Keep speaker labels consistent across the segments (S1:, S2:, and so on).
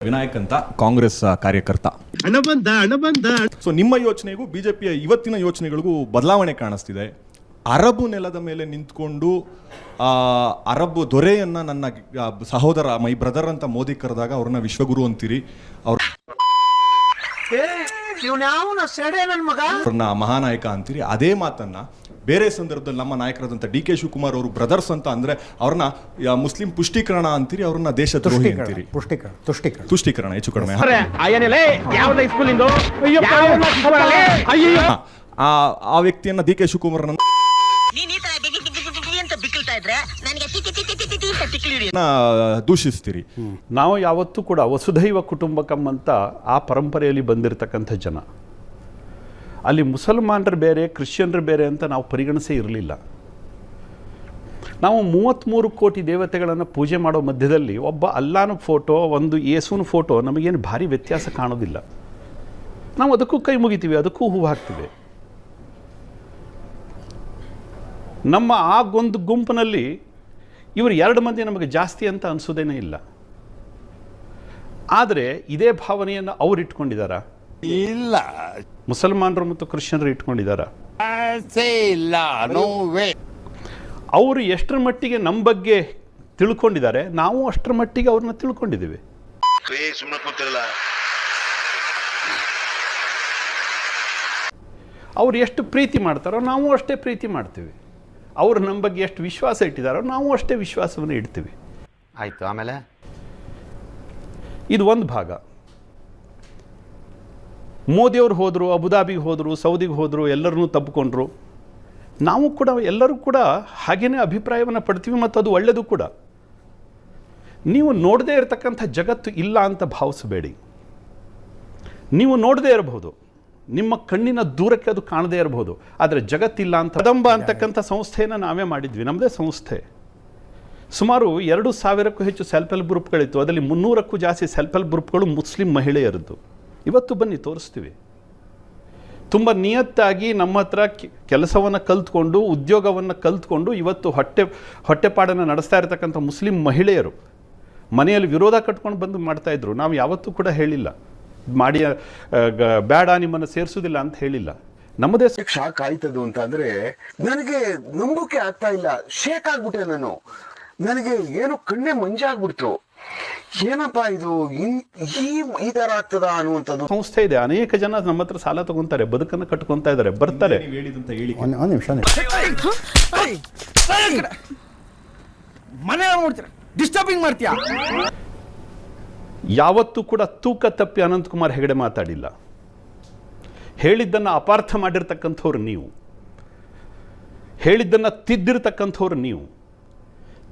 S1: ವಿನಾಯಕ್ ಅಂತ ಕಾಂಗ್ರೆಸ್ ಕಾರ್ಯಕರ್ತ. ಸೊ ನಿಮ್ಮ ಯೋಚನೆಗೂ ಬಿಜೆಪಿಯ ಇವತ್ತಿನ ಯೋಚನೆಗಳಿಗೂ ಬದಲಾವಣೆ ಕಾಣಿಸ್ತಿದೆ. ಅರಬ್ ನೆಲದ ಮೇಲೆ ನಿಂತ್ಕೊಂಡು ಅರಬ್ ದೊರೆಯನ್ನ ನನ್ನ ಸಹೋದರ ಮೈ ಬ್ರದರ್ ಅಂತ ಮೋದಿ ಕರೆದಾಗ ಅವ್ರನ್ನ ವಿಶ್ವಗುರು ಅಂತೀರಿ, ಅವ್ರನ್ನ ಮಹಾನಾಯಕ ಅಂತೀರಿ. ಅದೇ ಮಾತನ್ನ ಬೇರೆ ಸಂದರ್ಭದಲ್ಲಿ ನಮ್ಮ ನಾಯಕರಾದಂಥ ಡಿ ಕೆ ಶಿವಕುಮಾರ್ ಅವರು ಬ್ರದರ್ಸ್ ಅಂತ ಅಂದ್ರೆ ಅವ್ರನ್ನ ಮುಸ್ಲಿಂ ಪುಷ್ಟೀಕರಣ ಅಂತೀರಿ, ಅವ್ರನ್ನ ದೇಶದ್ರೋಹಿ ಅಂತೀರಿ. ತುಷ್ಟೀಕರಣ ಹೆಚ್ಚು ಕಡಿಮೆ. ಆ ವ್ಯಕ್ತಿಯನ್ನ ಡಿ ಕೆ ಶಿವಕುಮಾರ್ ದೂಷಿಸ್ತೀರಿ.
S2: ನಾವು ಯಾವತ್ತೂ ಕೂಡ ವಸುಧೈವ ಕುಟುಂಬಕಂ ಅಂತ ಆ ಪರಂಪರೆಯಲ್ಲಿ ಬಂದಿರತಕ್ಕಂಥ ಜನ. ಅಲ್ಲಿ ಮುಸಲ್ಮಾನರು ಬೇರೆ, ಕ್ರಿಶ್ಚಿಯನ್ರು ಬೇರೆ ಅಂತ ನಾವು ಪರಿಗಣಿಸೇ ಇರಲಿಲ್ಲ. ನಾವು 33 ಕೋಟಿ ದೇವತೆಗಳನ್ನು ಪೂಜೆ ಮಾಡೋ ಮಧ್ಯದಲ್ಲಿ ಒಬ್ಬ ಅಲ್ಲಾನ ಫೋಟೋ, ಒಂದು ಯೇಸುವಿನ ಫೋಟೋ ನಮಗೇನು ಭಾರಿ ವ್ಯತ್ಯಾಸ ಕಾಣೋದಿಲ್ಲ. ನಾವು ಅದಕ್ಕೂ ಕೈ ಮುಗಿತೀವಿ, ಅದಕ್ಕೂ ಹೂವು ಹಾಕ್ತೀವಿ. ನಮ್ಮ ಆ ಒಂದು ಗುಂಪಿನಲ್ಲಿ ಇವರು 2 ಮಂದಿ ನಮಗೆ ಜಾಸ್ತಿ ಅಂತ ಅನಿಸೋದೇನೇ ಇಲ್ಲ. ಆದರೆ ಇದೇ ಭಾವನೆಯನ್ನು ಅವ್ರು ಇಟ್ಕೊಂಡಿದ್ದಾರಾ?
S3: ಇಲ್ಲ.
S2: ಮುಸಲ್ಮಾನರು ಮತ್ತು ಕ್ರಿಶ್ಚಿಯನ್ರು ಇಟ್ಕೊಂಡಿದ್ದಾರಾ?
S3: ಇಲ್ಲ. No way.
S2: ಅವರು ಎಷ್ಟರ ಮಟ್ಟಿಗೆ ನಮ್ಮ ಬಗ್ಗೆ ತಿಳ್ಕೊಂಡಿದ್ದಾರೆ, ನಾವು ಅಷ್ಟರ ಮಟ್ಟಿಗೆ ಅವ್ರನ್ನ ತಿಳ್ಕೊಂಡಿದ್ದೀವಿ. ಅವ್ರು ಎಷ್ಟು ಪ್ರೀತಿ ಮಾಡ್ತಾರೋ ನಾವು ಅಷ್ಟೇ ಪ್ರೀತಿ ಮಾಡ್ತೀವಿ. ಅವರು ನಮ್ಮ ಬಗ್ಗೆ ಎಷ್ಟು ವಿಶ್ವಾಸ ಇಟ್ಟಿದ್ದಾರೋ ನಾವು ಅಷ್ಟೇ ವಿಶ್ವಾಸವನ್ನು ಇಡ್ತೀವಿ.
S3: ಆಯಿತು. ಆಮೇಲೆ
S2: ಇದು ಒಂದು ಭಾಗ. ಮೋದಿಯವರು ಹೋದರು, ಅಬುದಾಬಿಗೆ ಹೋದರು, ಸೌದಿಗೆ ಹೋದರು, ಎಲ್ಲರನ್ನೂ ತಬ್ಬಿಕೊಂಡ್ರು. ನಾವು ಕೂಡ ಎಲ್ಲರೂ ಕೂಡ ಹಾಗೇನೇ ಅಭಿಪ್ರಾಯವನ್ನು ಪಡ್ತೀವಿ, ಮತ್ತು ಅದು ಒಳ್ಳೆಯದು ಕೂಡ. ನೀವು ನೋಡದೇ ಇರತಕ್ಕಂಥ ಜಗತ್ತು ಇಲ್ಲ ಅಂತ ಭಾವಿಸಬೇಡಿ. ನೀವು ನೋಡದೇ ಇರಬಹುದು, ನಿಮ್ಮ ಕಣ್ಣಿನ ದೂರಕ್ಕೆ ಅದು ಕಾಣದೇ ಇರಬಹುದು, ಆದರೆ ಜಗತ್ತಿಲ್ಲ ಅಂತ. ಕದಂಬ ಅಂತಕ್ಕಂಥ ಸಂಸ್ಥೆಯನ್ನು ನಾವೇ ಮಾಡಿದ್ವಿ, ನಮ್ಮದೇ ಸಂಸ್ಥೆ. ಸುಮಾರು 2000ಕ್ಕೂ ಹೆಚ್ಚು ಸೆಲ್ಫ್ ಹೆಲ್ಪ್ ಗ್ರೂಪ್ಗಳಿತ್ತು. ಅದರಲ್ಲಿ 300ಕ್ಕೂ ಜಾಸ್ತಿ ಸೆಲ್ಫ್ ಹೆಲ್ಪ್ ಗ್ರೂಪ್ಗಳು ಮುಸ್ಲಿಂ ಮಹಿಳೆಯರದ್ದು. ಇವತ್ತು ಬನ್ನಿ ತೋರಿಸ್ತೀವಿ. ತುಂಬ ನಿಯತ್ತಾಗಿ ನಮ್ಮ ಹತ್ರ ಕೆಲಸವನ್ನು ಕಲ್ತ್ಕೊಂಡು, ಉದ್ಯೋಗವನ್ನು ಕಲ್ತ್ಕೊಂಡು ಇವತ್ತು ಹೊಟ್ಟೆಪಾಡನ್ನು ನಡೆಸ್ತಾ ಇರತಕ್ಕಂಥ ಮುಸ್ಲಿಂ ಮಹಿಳೆಯರು ಮನೆಯಲ್ಲಿ ವಿರೋಧ ಕಟ್ಕೊಂಡು ಬಂದು ಮಾಡ್ತಾಯಿದ್ರು. ನಾವು ಯಾವತ್ತೂ ಕೂಡ ಹೇಳಿಲ್ಲ ಮಾಡಿ ಬೇಡ ನಿಮ್ಮನ್ನು ಸೇರಿಸೋದಿಲ್ಲ ಅಂತ ಹೇಳಿಲ್ಲ. ನಮ್ಮದೇ
S4: ಶಾಕ್ ಆಯ್ತದು ಅಂತ ಅಂದ್ರೆ ನನಗೆ ನಂಬೋಕೆ ಆಗ್ತಾ ಇಲ್ಲ. ಶೇಕ್ ಆಗ್ಬಿಟ್ಟೆ ನಾನು. ನನಗೆ ಏನೋ ಕಣ್ಣೆ ಮಂಜಾಗ್ಬಿಡ್ತು. ಏನಪ್ಪಾ ಇದು ಈ ತರ ಆಗ್ತದ ಅನ್ನುವಂಥದ್ದು.
S2: ಸಂಸ್ಥೆ ಇದೆ, ಅನೇಕ ಜನ ನಮ್ಮ ಹತ್ರ ಸಾಲ ತಗೊಂತಾರೆ, ಬದುಕನ್ನು ಕಟ್ಕೊಂತ ಇದ್ದಾರೆ, ಬರ್ತಾರೆ.
S5: ಡಿಸ್ಟರ್ಬಿಂಗ್ ಮಾಡ್ತೀಯಾ?
S2: ಯಾವತ್ತೂ ಕೂಡ ತೂಕ ತಪ್ಪಿ ಅನಂತಕುಮಾರ್ ಹೆಗಡೆ ಮಾತಾಡಿಲ್ಲ. ಹೇಳಿದ್ದನ್ನು ಅಪಾರ್ಥ ಮಾಡಿರ್ತಕ್ಕಂಥವ್ರು ನೀವು, ಹೇಳಿದ್ದನ್ನು ತಿದ್ದಿರ್ತಕ್ಕಂಥವ್ರು ನೀವು,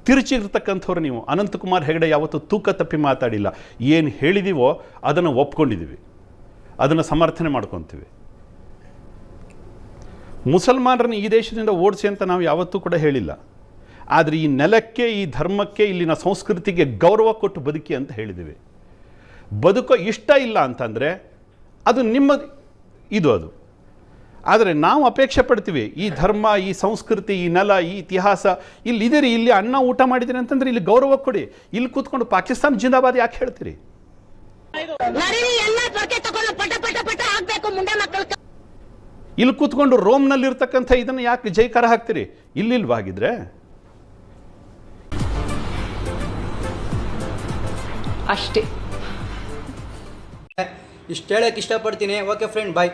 S2: ತಿರುಚಿರ್ತಕ್ಕಂಥವ್ರು ನೀವು. ಅನಂತಕುಮಾರ್ ಹೆಗಡೆ ಯಾವತ್ತೂ ತೂಕ ತಪ್ಪಿ ಮಾತಾಡಿಲ್ಲ. ಏನು ಹೇಳಿದೀವೋ ಅದನ್ನು ಒಪ್ಕೊಂಡಿದ್ದೀವಿ, ಅದನ್ನು ಸಮರ್ಥನೆ ಮಾಡ್ಕೊತೀವಿ. ಮುಸಲ್ಮಾನರನ್ನು ಈ ದೇಶದಿಂದ ಓಡಿಸಿ ಅಂತ ನಾವು ಯಾವತ್ತೂ ಕೂಡ ಹೇಳಿಲ್ಲ. ಆದರೆ ಈ ನೆಲಕ್ಕೆ, ಈ ಧರ್ಮಕ್ಕೆ, ಇಲ್ಲಿನ ಸಂಸ್ಕೃತಿಗೆ ಗೌರವ ಕೊಟ್ಟು ಬದುಕಿ ಅಂತ ಹೇಳಿದ್ದೀವಿ. ಬದುಕೋ ಇಷ್ಟ ಇಲ್ಲ ಅಂತಂದರೆ ಅದು ನಿಮ್ಮ ಅದು. ಆದರೆ ನಾವು ಅಪೇಕ್ಷೆ ಪಡ್ತೀವಿ, ಈ ಧರ್ಮ, ಈ ಸಂಸ್ಕೃತಿ, ಈ ನೆಲ, ಈ ಇತಿಹಾಸ ಇಲ್ಲಿದ್ದೀರಿ, ಇಲ್ಲಿ ಅನ್ನ ಊಟ ಮಾಡಿದ್ದೀರಿ ಅಂತಂದ್ರೆ ಇಲ್ಲಿ ಗೌರವ ಕೊಡಿ. ಇಲ್ಲಿ ಕೂತ್ಕೊಂಡು ಪಾಕಿಸ್ತಾನ ಜಿಂದಾಬಾದ್ ಯಾಕೆ ಹೇಳ್ತೀರಿ? ಇಲ್ಲಿ ಕೂತ್ಕೊಂಡು ರೋಮ್ನಲ್ಲಿರ್ತಕ್ಕಂಥ ಇದನ್ನು ಯಾಕೆ ಜೈಕಾರ ಹಾಕ್ತೀರಿ? ಇಲ್ಲಿಲ್ವಾಗಿದ್ರೆ
S6: ಅಷ್ಟೇ. ಇಷ್ಟು ಹೇಳಕ್ಕೆ ಇಷ್ಟಪಡ್ತೀನಿ. ಓಕೆ ಫ್ರೆಂಡ್, ಬಾಯ್.